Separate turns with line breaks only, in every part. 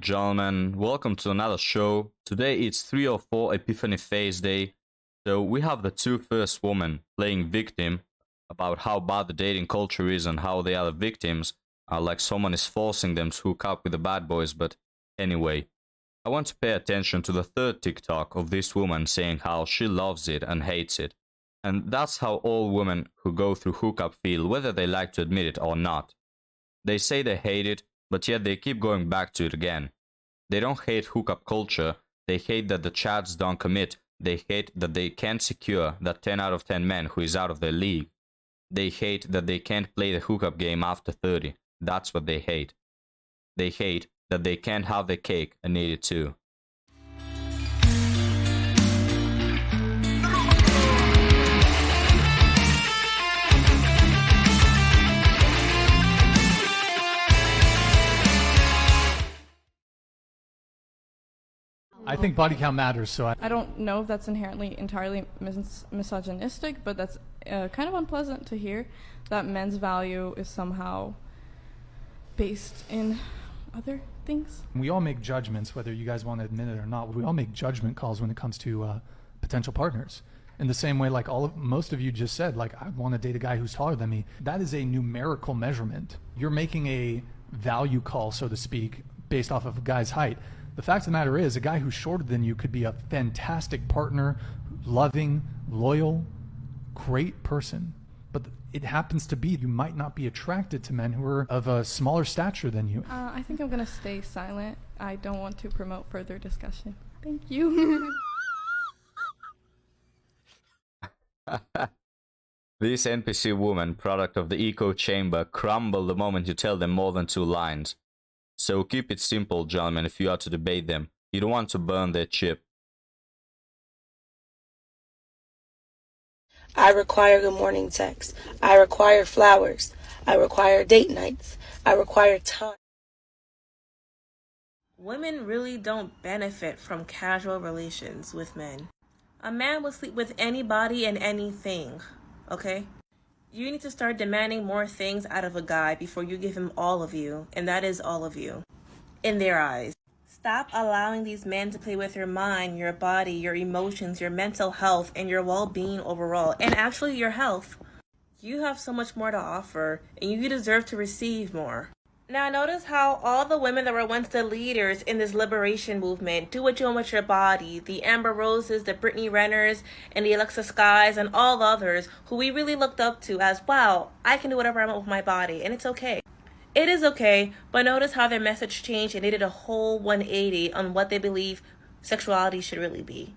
gentlemen, welcome to another show. Today it's 304 Epiphany Phase Day. So we have the two first women playing victim about how bad the dating culture is and how they are the victims, like someone is forcing them to hook up with the bad boys. But anyway, I want to pay attention to the third TikTok of this woman saying how she loves it and hates it. And that's how all women who go through hookup feel, whether they like to admit it or not. They say they hate it, but yet they keep going back to it again. They don't hate hookup culture, they hate that the chads don't commit, they hate that they can't secure that 10 out of 10 men who is out of their league. They hate that they can't play the hookup game after 30, that's what they hate. They hate that they can't have their cake and eat it too.
I think body count matters, so
I don't know if that's inherently entirely misogynistic, but that's kind of unpleasant to hear, that men's value is somehow based in other things.
we all make judgments, whether you guys want to admit it or not. We all make judgment calls when it comes to potential partners. In the same way, like most of you just said, like, I want to date a guy who's taller than me. That is a numerical measurement. You're making a value call, so to speak, based off of a guy's height. The fact of the matter is, a guy who's shorter than you could be a fantastic partner, loving, loyal, great person. But it happens to be you might not be attracted to men who are of a smaller stature than you.
I think I'm going to stay silent. I don't want to promote further discussion. Thank you.
This NPC woman, product of the echo chamber, crumble the moment you tell them more than two lines. So keep it simple, gentlemen, if you are to debate them. You don't want to burn their chip.
I require good morning texts. I require flowers. I require date nights. I require time.
Women really don't benefit from casual relations with men. A man will sleep with anybody and anything, okay? You need to start demanding more things out of a guy before you give him all of you, and that is all of you, in their eyes. Stop allowing these men to play with your mind, your body, your emotions, your mental health, and your well-being overall, and actually your health. You have so much more to offer, and you deserve to receive more. Now notice how all the women that were once the leaders in this liberation movement, do what you want with your body, the Amber Roses, the Brittany Renners, and the Alexa Skies, and all others who we really looked up to as, wow, I can do whatever I want with my body, and it's okay. It is okay, but notice how their message changed and they did a whole 180 on what they believe sexuality should really be.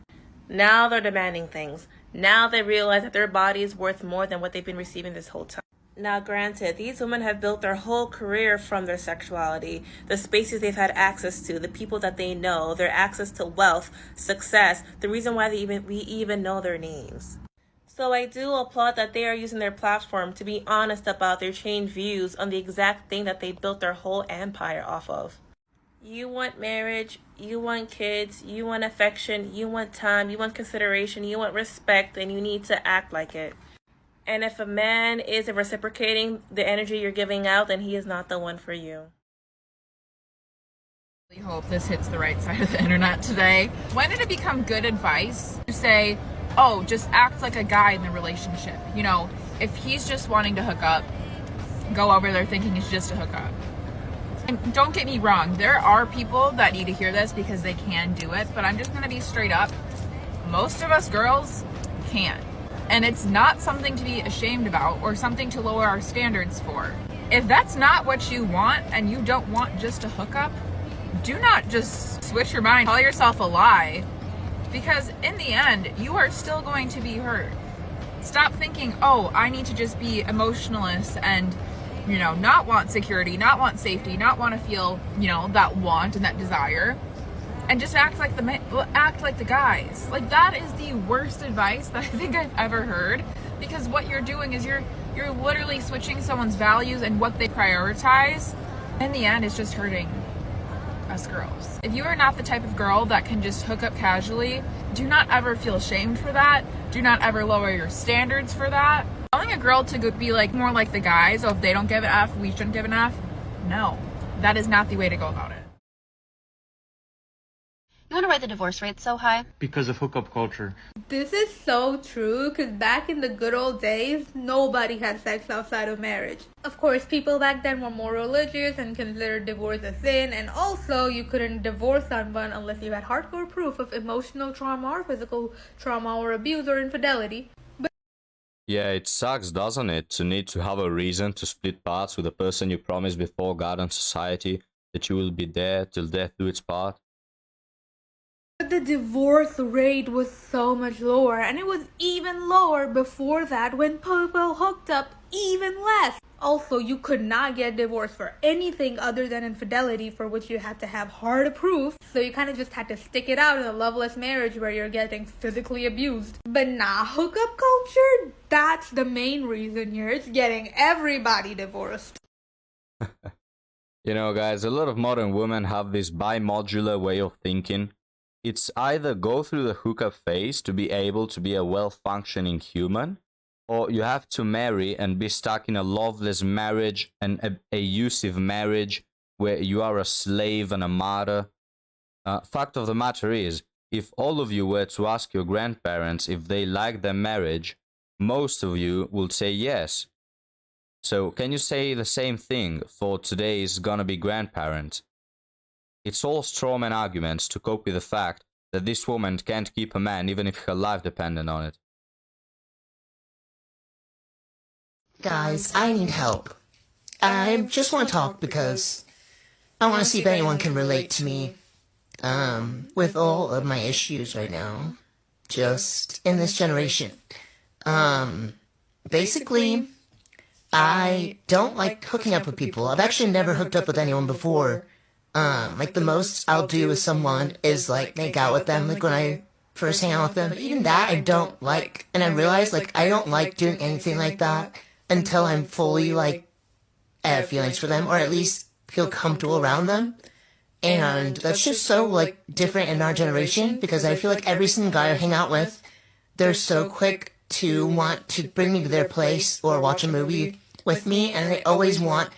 Now they're demanding things. Now they realize that their body is worth more than what they've been receiving this whole time. Now, granted, these women have built their whole career from their sexuality, the spaces they've had access to, the people that they know, their access to wealth, success, the reason why we even know their names. So I do applaud that they are using their platform to be honest about their changed views on the exact thing that they built their whole empire off of. You want marriage, you want kids, you want affection, you want time, you want consideration, you want respect, and you need to act like it. And if a man isn't reciprocating the energy you're giving out, then he is not the one for you.
I hope this hits the right side of the internet today. When did it become good advice to say, oh, just act like a guy in the relationship? You know, if he's just wanting to hook up, go over there thinking it's just a hookup. And don't get me wrong, there are people that need to hear this because they can do it, but I'm just going to be straight up. Most of us girls can't. And it's not something to be ashamed about or something to lower our standards for. If that's not what you want and you don't want just a hookup, do not just switch your mind, call yourself a lie, because in the end, you are still going to be hurt. Stop thinking, oh, I need to just be emotionless and, you know, not want security, not want safety, not want to feel, you know, that want and that desire. And just act like the guys. Like, that is the worst advice that I think I've ever heard, because what you're doing is you're literally switching someone's values and what they prioritize. In the end, it's just hurting us girls. If you are not the type of girl that can just hook up casually, do not ever feel ashamed for that. Do not ever lower your standards for that. Telling a girl to be like more like the guys, oh, if they don't give an F, we shouldn't give an F. No, that is not the way to go about it.
You wonder why the divorce rate's so high?
Because of hookup culture.
This is so true, because back in the good old days, nobody had sex outside of marriage. Of course, people back then were more religious and considered divorce a sin, and also you couldn't divorce someone unless you had hardcore proof of emotional trauma or physical trauma or abuse or infidelity.
Yeah, it sucks, doesn't it, to need to have a reason to split parts with a person you promised before God and society that you will be there till death do its part.
But the divorce rate was so much lower, and it was even lower before that when people hooked up even less. Also, you could not get divorced for anything other than infidelity, for which you had to have hard proof, so you kind of just had to stick it out in a loveless marriage where you're getting physically abused. But nah, hookup culture, that's the main reason here. It's getting everybody divorced.
You know, guys, a lot of modern women have this bi-modular way of thinking. It's either go through the hookup phase to be able to be a well-functioning human, or you have to marry and be stuck in a loveless marriage and a abusive marriage where you are a slave and a martyr. Fact of the matter is, if all of you were to ask your grandparents if they like their marriage, most of you will say yes. So can you say the same thing for today's gonna-be grandparents? It's all strawman arguments to cope with the fact that this woman can't keep a man even if her life depended on it.
Guys, I need help. I just want to talk because I want to see if anyone can relate to me with all of my issues right now, just in this generation. Basically, I don't like hooking up with people. I've actually never hooked up with anyone before. Like the most I'll do with someone is like make out with them, like when I first hang out with them. But even that I don't like, and I realize like I don't like doing anything like that until I'm fully like have feelings for them, or at least feel comfortable around them. And that's just so like different in our generation, because I feel like every single guy I hang out with, they're so quick to want to bring me to their place or watch a movie with me, and they always want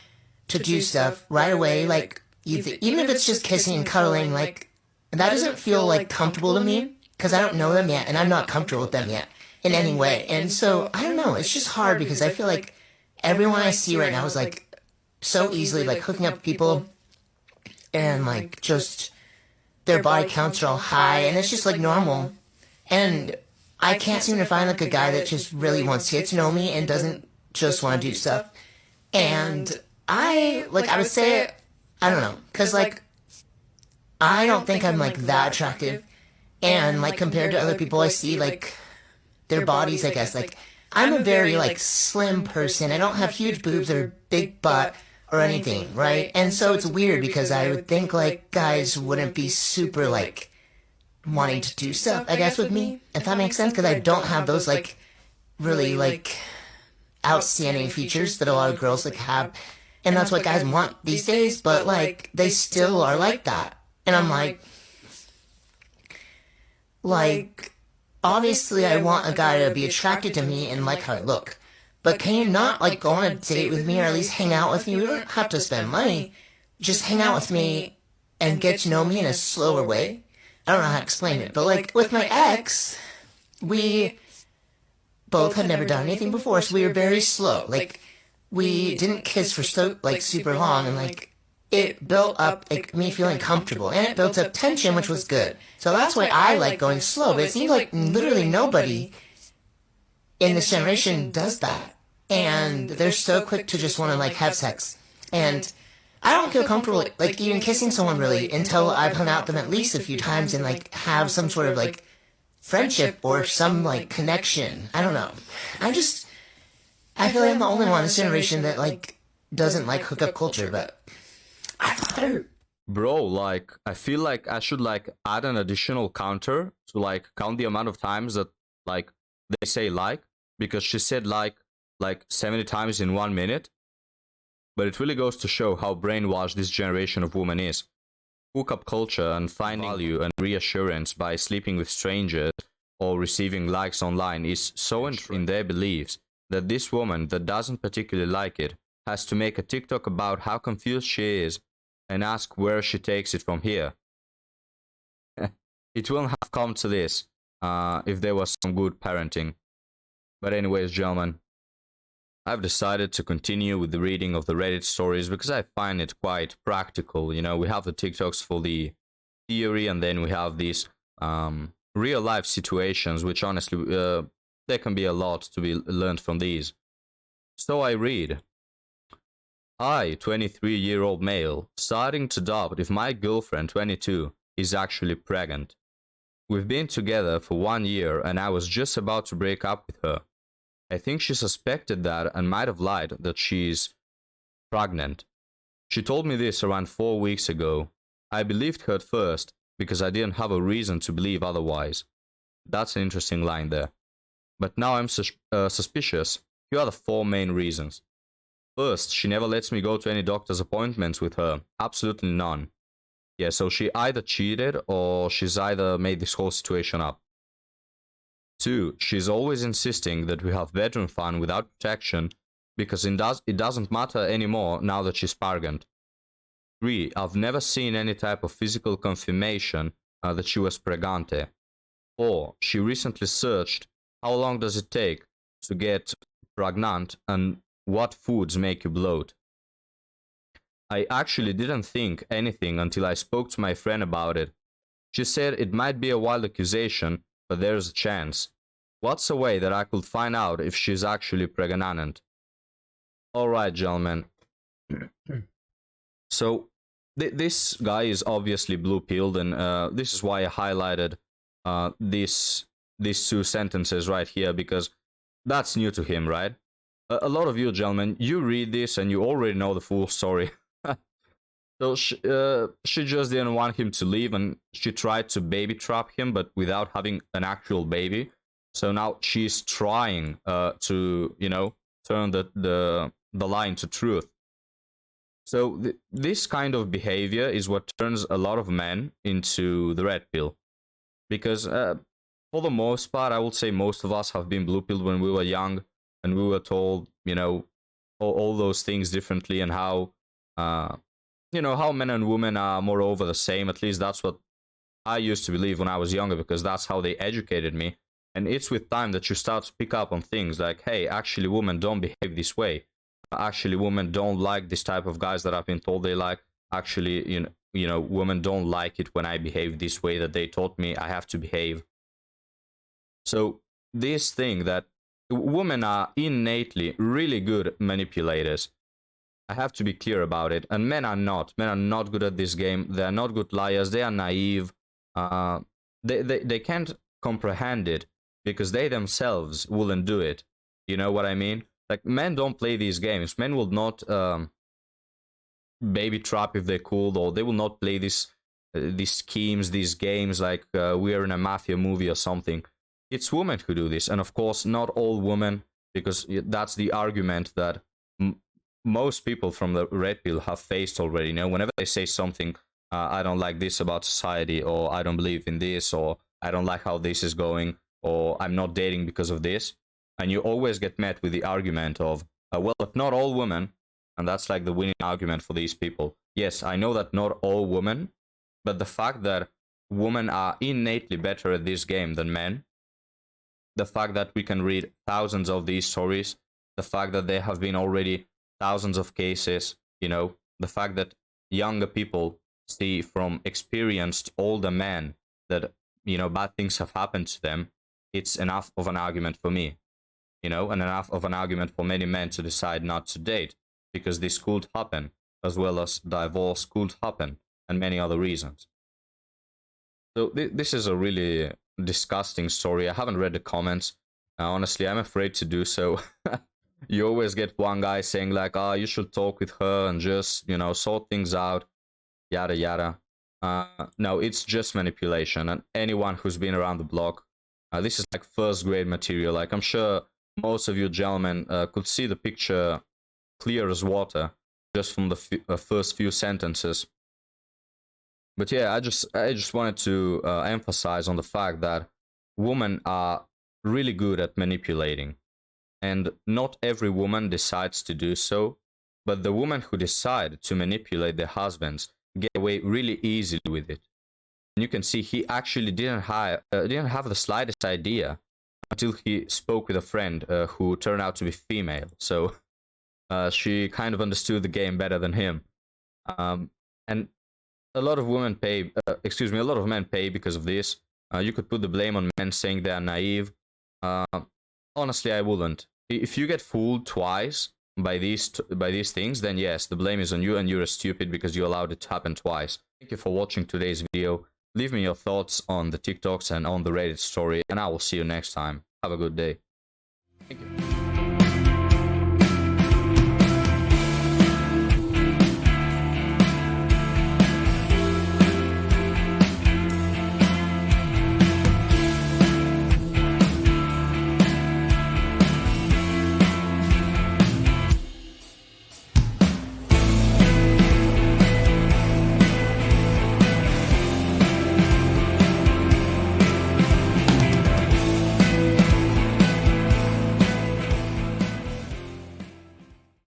to do stuff right away, like even if it's just kissing and cuddling, like, that doesn't feel, like, comfortable to me, because I don't know them yet, and I'm not comfortable with them yet, in any way. And so, I don't know, it's just hard, because I feel like everyone I see right now is, like, so easily, like, hooking up with people, and, like, just, their body counts are all high, and it's just, like, normal. And I can't seem to find, like, a guy that just really wants to get to know me and doesn't just want to do stuff. And I would say, I don't know, because, like, I don't think I'm, like, that attractive, and, like, compared to other people I see, like, their bodies, I guess, like, I'm a very, like, slim person. I don't have huge boobs or big butt or anything, right? And so it's weird, because I would think, like, guys wouldn't be super, like, wanting to do stuff, I guess, with me, if that makes sense, because I don't have those, like, really, like, outstanding features that a lot of girls, like, have. And that's what guys want these days, but, like, they still are like that. And I'm like, obviously I want a guy to be attracted to me and like how I look. But can you not, like, go on a date with me or at least hang out with me? We don't have to spend money. Just hang out with me and get to know me in a slower way. I don't know how to explain it, but, like, with my ex, we both had never done anything before, so we were very slow. Like, we didn't kiss for super long, and, like, it built up, like, me feeling comfortable, and it built up tension, which was good. So that's why I like going slow, but it seems like literally nobody in this generation does that. And they're so quick to just want to, like, have sex. And I don't feel comfortable, like, even kissing someone, really, until I've hung out with them at least a few times and, like, have some sort of, like, friendship or some, like, connection. I don't know. I feel like I'm the only one in this generation that, like, doesn't like hookup culture, but
Bro, like, I feel like I should, like, add an additional counter to, like, count the amount of times that, like, they say like, because she said like 70 times in 1 minute. But it really goes to show how brainwashed this generation of women is. Hookup culture and finding value and reassurance by sleeping with strangers or receiving likes online is so in their beliefs that this woman that doesn't particularly like it has to make a TikTok about how confused she is and ask where she takes it from here. it wouldn't have come to this if there was some good parenting. But anyways, gentlemen, I've decided to continue with the reading of the Reddit stories because I find it quite practical. You know, we have the TikToks for the theory, and then we have these real life situations, which honestly, there can be a lot to be learned from these. So I read, I, 23-year-old male, starting to doubt if my girlfriend, 22, is actually pregnant. We've been together for 1 year and I was just about to break up with her. I think she suspected that and might have lied that she's pregnant. She told me this around 4 weeks ago. I believed her at first because I didn't have a reason to believe otherwise. That's an interesting line there. But now I'm suspicious. Here are the 4 main reasons. First, she never lets me go to any doctor's appointments with her. Absolutely none. Yeah, so she either cheated or she's either made this whole situation up. 2, she's always insisting that we have bedroom fun without protection because it doesn't matter anymore now that she's pregnant. 3, I've never seen any type of physical confirmation that she was pregante. 4, she recently searched how long does it take to get pregnant and what foods make you bloat. I actually didn't think anything until I spoke to my friend about it. She said it might be a wild accusation, but there's a chance. What's a way that I could find out if she's actually pregnant? Alright, gentlemen. So, this guy is obviously blue-pilled, and this is why I highlighted these 2 sentences right here, because that's new to him, right? A lot of you, gentlemen, you read this and you already know the full story. So she just didn't want him to leave, and she tried to baby trap him, but without having an actual baby. So now she's trying to, you know, turn the lie into truth. So this kind of behavior is what turns a lot of men into the red pill. Because for the most part, I would say most of us have been blue pilled when we were young, and we were told, you know, all those things differently, and how, you know, how men and women are moreover the same. At least that's what I used to believe when I was younger, because that's how they educated me. And it's with time that you start to pick up on things like, hey, actually women don't behave this way. Actually women don't like this type of guys that I've been told they like. Actually, you know, women don't like it when I behave this way that they taught me I have to behave. So this thing that women are innately really good manipulators. I have to be clear about it. And men are not. Men are not good at this game. They are not good liars. They are naive. They can't comprehend it because they themselves wouldn't do it. You know what I mean? Like, men don't play these games. Men will not baby trap if they could, or they will not play these schemes, these games like we are in a mafia movie or something. It's women who do this, and of course not all women, because that's the argument that most people from the red pill have faced already. You know, whenever they say something, I don't like this about society, or I don't believe in this, or I don't like how this is going, or I'm not dating because of this, and you always get met with the argument of, well, if not all women, and that's like the winning argument for these people. Yes, I know that not all women, but the fact that women are innately better at this game than men, the fact that we can read thousands of these stories, the fact that there have been already thousands of cases, you know, the fact that younger people see from experienced older men that, you know, bad things have happened to them, it's enough of an argument for me, you know, and enough of an argument for many men to decide not to date, because this could happen, as well as divorce could happen, and many other reasons. So this is a really disgusting story. I haven't read the comments. Honestly, I'm afraid to do so. You always get one guy saying like, oh, you should talk with her and just, you know, sort things out, yada yada. No, it's just manipulation, and anyone who's been around the block, this is like first grade material. Like, I'm sure most of you gentlemen could see the picture clear as water just from the first few sentences. But yeah, I just wanted to emphasize on the fact that women are really good at manipulating, and not every woman decides to do so, but the women who decide to manipulate their husbands get away really easily with it. And you can see he actually didn't have the slightest idea until he spoke with a friend who turned out to be female. So she kind of understood the game better than him. And a lot of women pay, a lot of men pay because of this. You could put the blame on men saying they are naive. Honestly, I wouldn't. If you get fooled twice by these things, then yes, the blame is on you and you're stupid because you allowed it to happen twice. Thank you for watching today's video. Leave me your thoughts on the TikToks and on the Reddit story, and I will see you next time. Have a good day. Thank you.